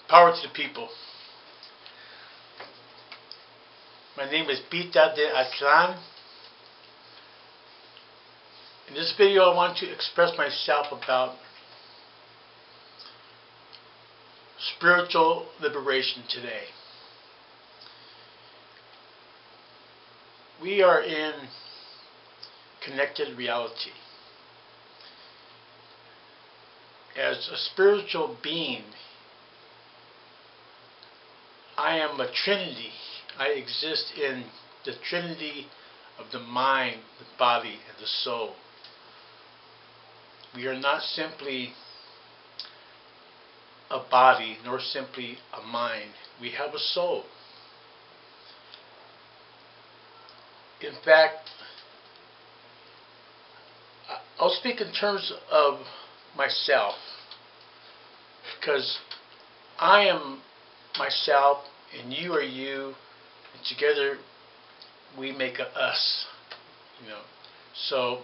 Power to the people. My name is Pita de Aztlán. In this video I want to express myself about spiritual liberation today. We are in connected reality. As a spiritual being, I am a trinity. I exist in the trinity of the mind, the body, and the soul. We are not simply a body, nor simply a mind. We have a soul. In fact, I'll speak in terms of myself, because I am myself and you are you, and together we make a us, So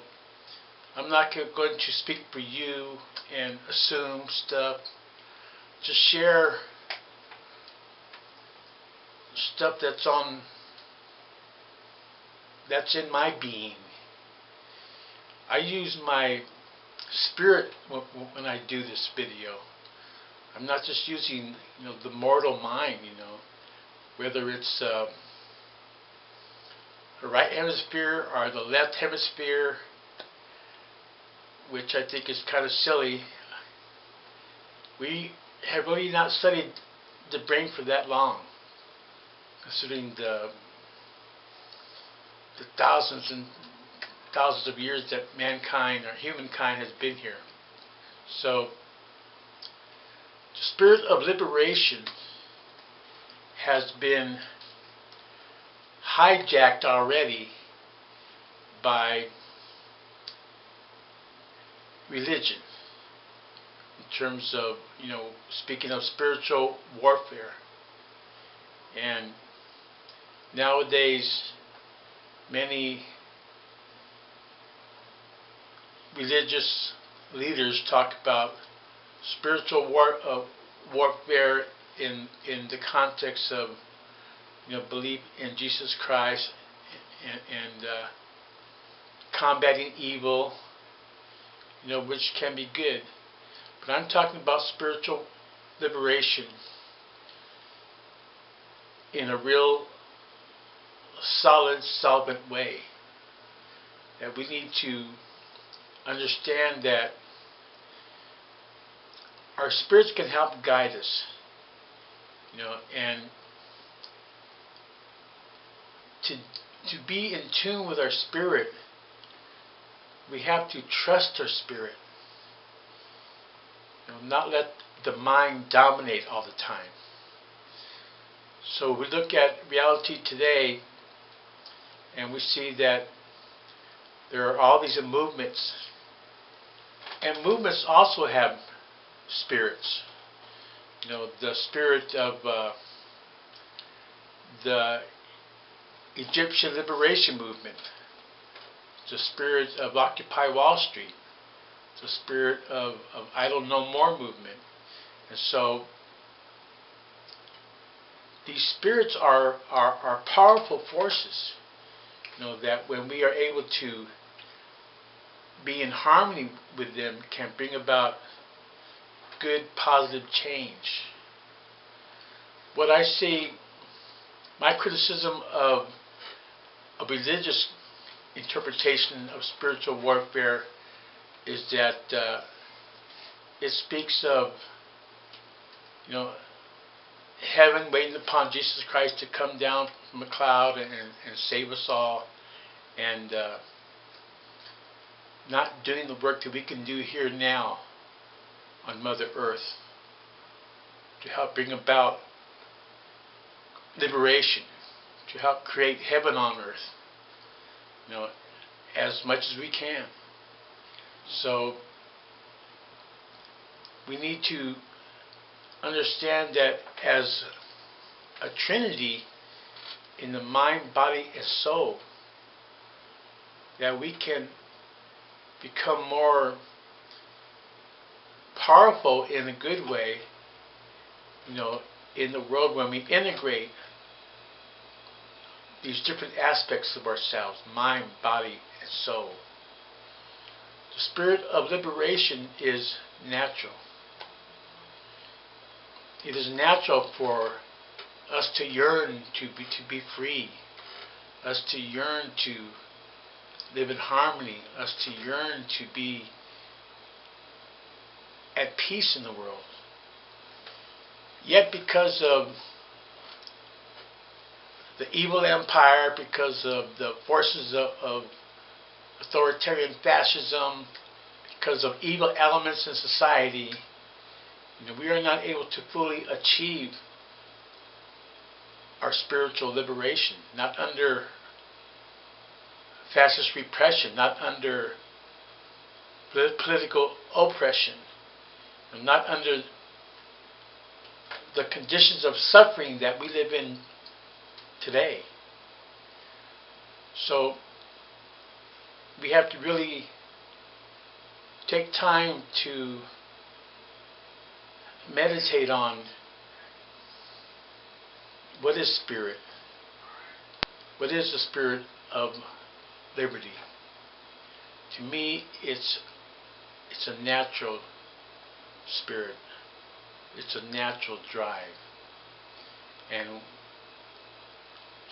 I'm not going to speak for you and assume stuff. Just share stuff that's in my being. I use my spirit when I do this video. I'm not just using the mortal mind, whether it's the right hemisphere or the left hemisphere, which I think is kind of silly. We have really not studied the brain for that long, considering the thousands and thousands of years that mankind or humankind has been here. So the spirit of liberation has been hijacked already by religion, in terms of, speaking of spiritual warfare. And nowadays, many religious leaders talk about spiritual warfare in the context of belief in Jesus Christ and combating evil, which can be good. But I'm talking about spiritual liberation in a real solvent way. That we need to understand that our spirits can help guide us, and to be in tune with our spirit, we have to trust our spirit. Not let the mind dominate all the time. So we look at reality today, and we see that there are all these movements, and movements also have spirits. The spirit of the Egyptian liberation movement, the spirit of Occupy Wall Street, the spirit of Idle No More movement. And so these spirits are powerful forces, that when we are able to be in harmony with them, can bring about good, positive change. What I see, my criticism of a religious interpretation of spiritual warfare is that it speaks of heaven waiting upon Jesus Christ to come down from a cloud and save us all, and not doing the work that we can do here now on Mother Earth to help bring about liberation, to help create heaven on earth, as much as we can. So we need to understand that as a trinity in the mind, body, and soul, that we can become more powerful in a good way in the world when we integrate these different aspects of ourselves, mind, body, and soul. The spirit of liberation is natural. It is natural for us to yearn to be free, us to yearn to live in harmony, us to yearn to be at peace in the world. Yet because of the evil empire, because of the forces of authoritarian fascism, because of evil elements in society, we are not able to fully achieve our spiritual liberation, not under fascist repression, not under political oppression, and not under the conditions of suffering that we live in today. So we have to really take time to meditate on what is spirit. What is the spirit of liberty? To me, it's a natural spirit. It's a natural drive. And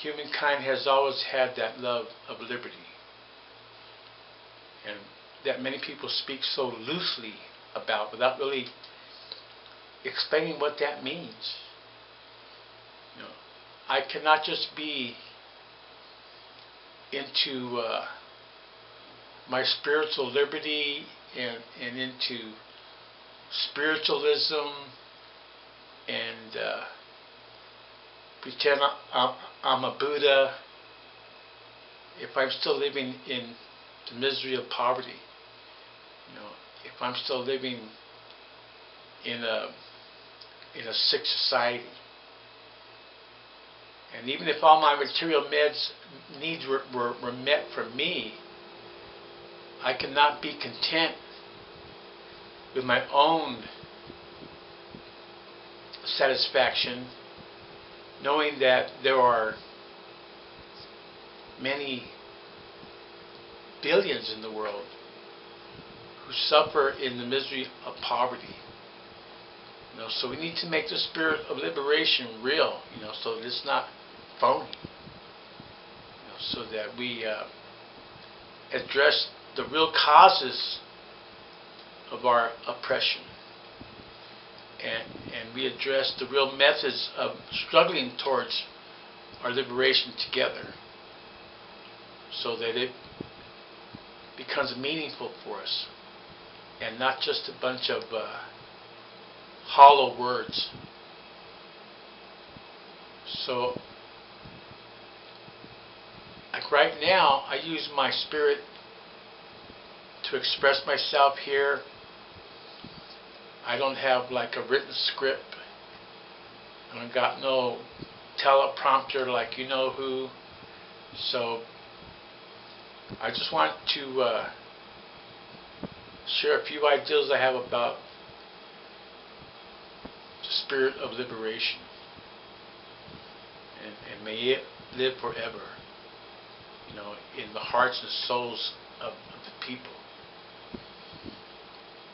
humankind has always had that love of liberty. And that many people speak so loosely about without really explaining what that means. I cannot just be into my spiritual liberty and into spiritualism and pretend I'm a Buddha if I'm still living in the misery of poverty. If I'm still living in a sick society. And even if all my material needs were met for me, I cannot be content with my own satisfaction, knowing that there are many billions in the world who suffer in the misery of poverty. So we need to make the spirit of liberation real, so that it's not phony. So that we address the real causes of our oppression. And we address the real methods of struggling towards our liberation together. So that it becomes meaningful for us. And not just a bunch of hollow words. So, like right now, I use my spirit to express myself here. I don't have like a written script. I don't got no teleprompter like you know who. So, I just want to share a few ideas I have about the spirit of liberation. And may it live forever, in the hearts and souls of the people.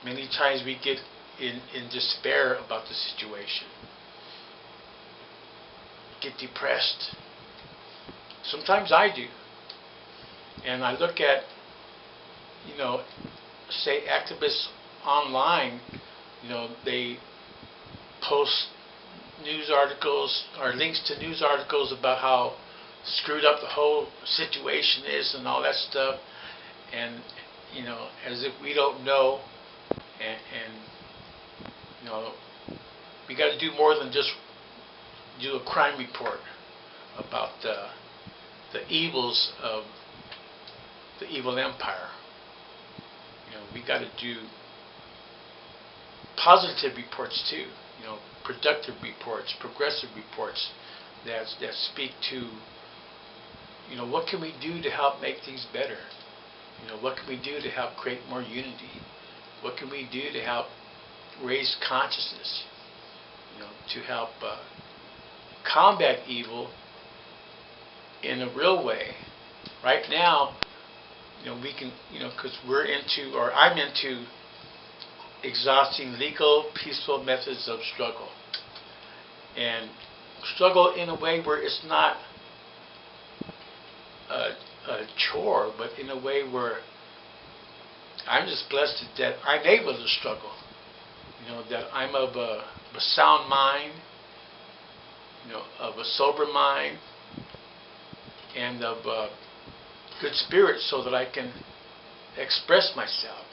Many times we get in despair about the situation, get depressed. Sometimes I do. And I look at, say activists online, they post news articles or links to news articles about how screwed up the whole situation is and all that stuff, and as if we don't know, and we got to do more than just do a crime report about the evils of the evil empire. We got to do positive reports too. Productive reports, progressive reports that speak to, what can we do to help make things better? What can we do to help create more unity? What can we do to help raise consciousness? to help combat evil in a real way. Right now, we can, because we're into, or I'm into exhausting legal, peaceful methods of struggle. And struggle in a way where it's not a chore, but in a way where I'm just blessed that I'm able to struggle. That I'm of a sound mind, of a sober mind, and of a good spirit, so that I can express myself.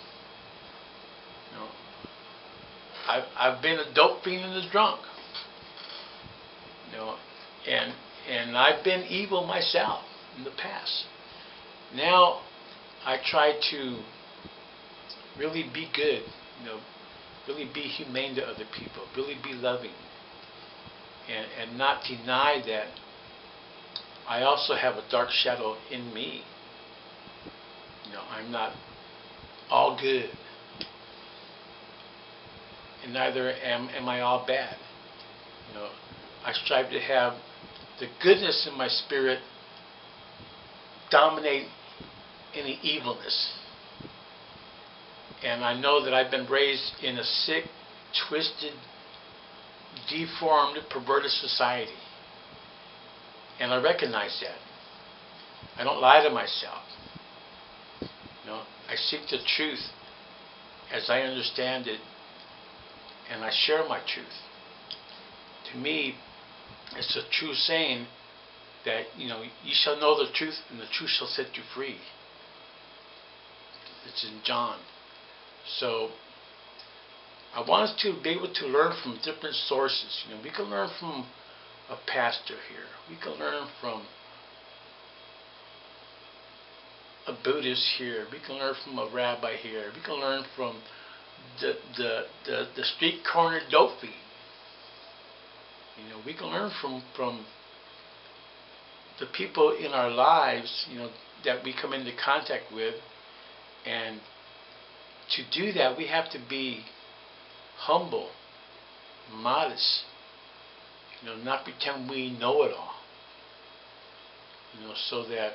I've been a dope fiend and a drunk, and I've been evil myself in the past. Now I try to really be good, really be humane to other people, really be loving, and not deny that I also have a dark shadow in me. I'm not all good, and neither am I all bad. I strive to have the goodness in my spirit dominate any evilness. And I know that I've been raised in a sick, twisted, deformed, perverted society. And I recognize that. I don't lie to myself. I seek the truth as I understand it, and I share my truth. To me, it's a true saying that, you shall know the truth, and the truth shall set you free. It's in John. So I want us to be able to learn from different sources. We can learn from a pastor here. We can learn from a Buddhist here. We can learn from a rabbi here. We can learn from the street corner dope fiend. We can learn from the people in our lives, that we come into contact with. And to do that, we have to be humble, modest, not pretend we know it all. So that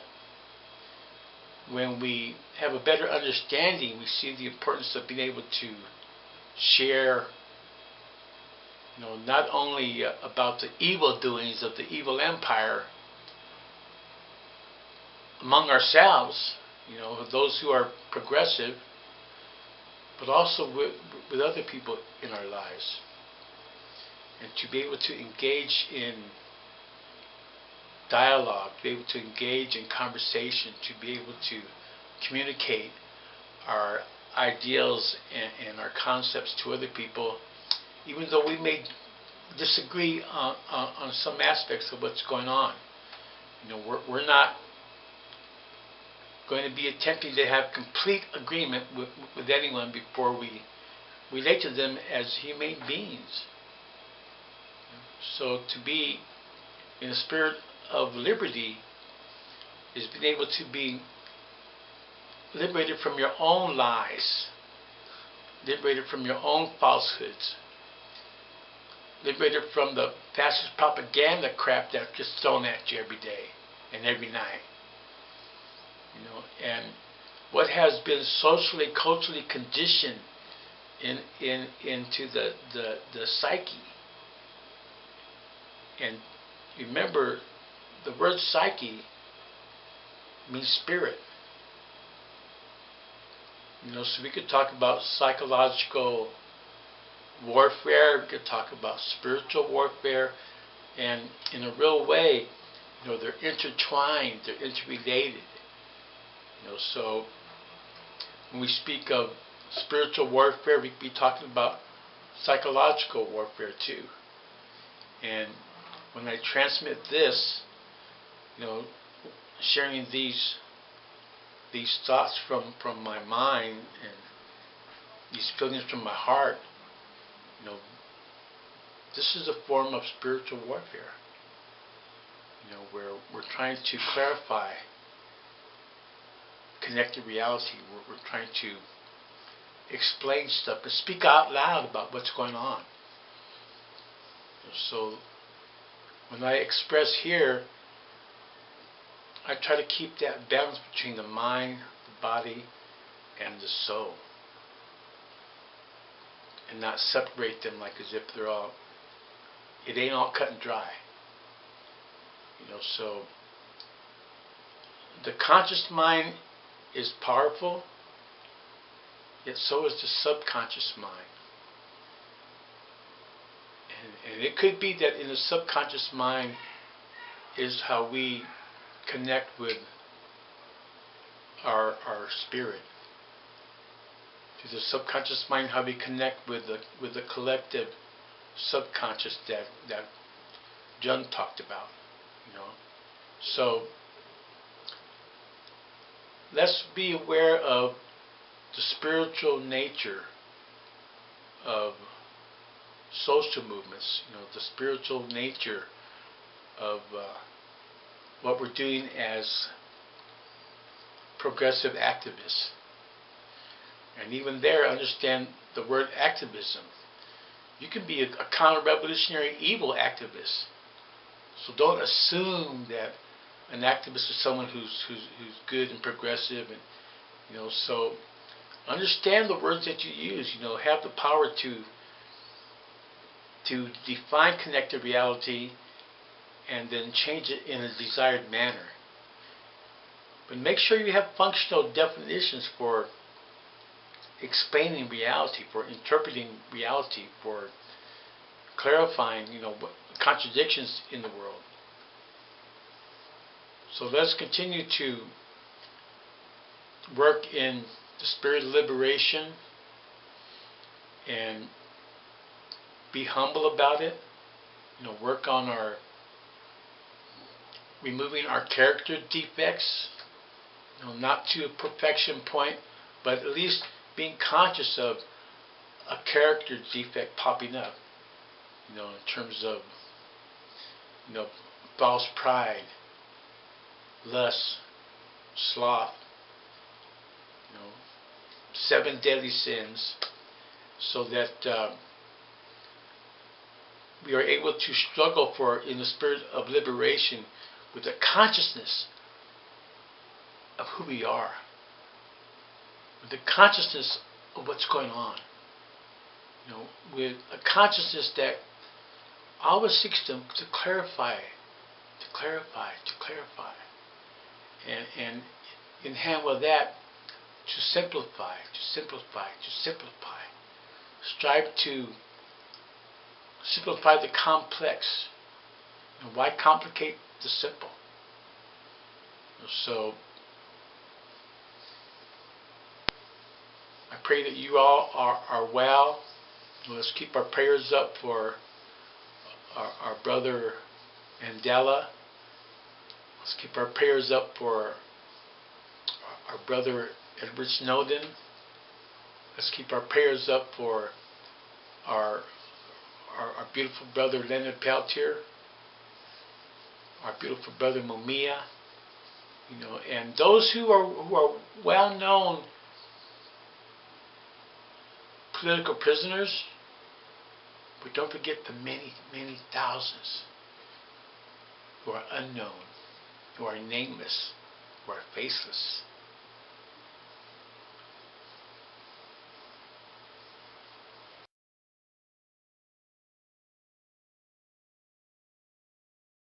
when we have a better understanding, we see the importance of being able to share, not only about the evil doings of the evil empire among ourselves, those who are progressive, but also with other people in our lives. And to be able to engage in dialogue, to be able to engage in conversation, to be able to communicate our ideals and our concepts to other people, even though we may disagree on some aspects of what's going on. We're not going to be attempting to have complete agreement with anyone before we relate to them as human beings. So to be in a spirit of liberty is being able to be liberated from your own lies, liberated from your own falsehoods, liberated from the fascist propaganda crap that's just thrown at you every day and every night. And what has been socially, culturally conditioned into the psyche. And remember, the word psyche means spirit. So we could talk about psychological warfare, we could talk about spiritual warfare, and in a real way, they're intertwined, they're interrelated. So when we speak of spiritual warfare, we could be talking about psychological warfare too. And when I transmit this, sharing these thoughts from my mind and these feelings from my heart, this is a form of spiritual warfare. Where we're trying to clarify connected reality. We're trying to explain stuff and speak out loud about what's going on. So when I express here, I try to keep that balance between the mind, the body, and the soul, and not separate them like as if they're all, it ain't all cut and dry. So the conscious mind is powerful, yet so is the subconscious mind. And it could be that in the subconscious mind is how we connect with our spirit. Through the subconscious mind, how we connect with the collective subconscious that Jung talked about. So let's be aware of the spiritual nature of social movements, the spiritual nature of what we're doing as progressive activists. And even there, understand the word activism. You can be a counter-revolutionary evil activist. So don't assume that an activist is someone who's good and progressive, and so understand the words that you use. Have the power to define connected reality and then change it in a desired manner. But make sure you have functional definitions for explaining reality, for interpreting reality, for clarifying, what contradictions in the world. So let's continue to work in the spirit of liberation and be humble about it. Work on removing our character defects, not to a perfection point, but at least being conscious of a character defect popping up, in terms of, false pride, lust, sloth, 7 deadly sins, so that we are able to struggle in the spirit of liberation with a consciousness of who we are, with the consciousness of what's going on, with a consciousness that always seeks to clarify, and in hand with that, to simplify. Strive to simplify the complex. Why complicate the simple? So I pray that you all are well. Let's keep our prayers up for our brother Mandela. Let's keep our prayers up for our brother Edward Snowden. Let's keep our prayers up for our beautiful brother Leonard Peltier, our beautiful brother Mumia, and those who are well-known political prisoners. But don't forget the many, many thousands who are unknown, who are nameless, who are faceless,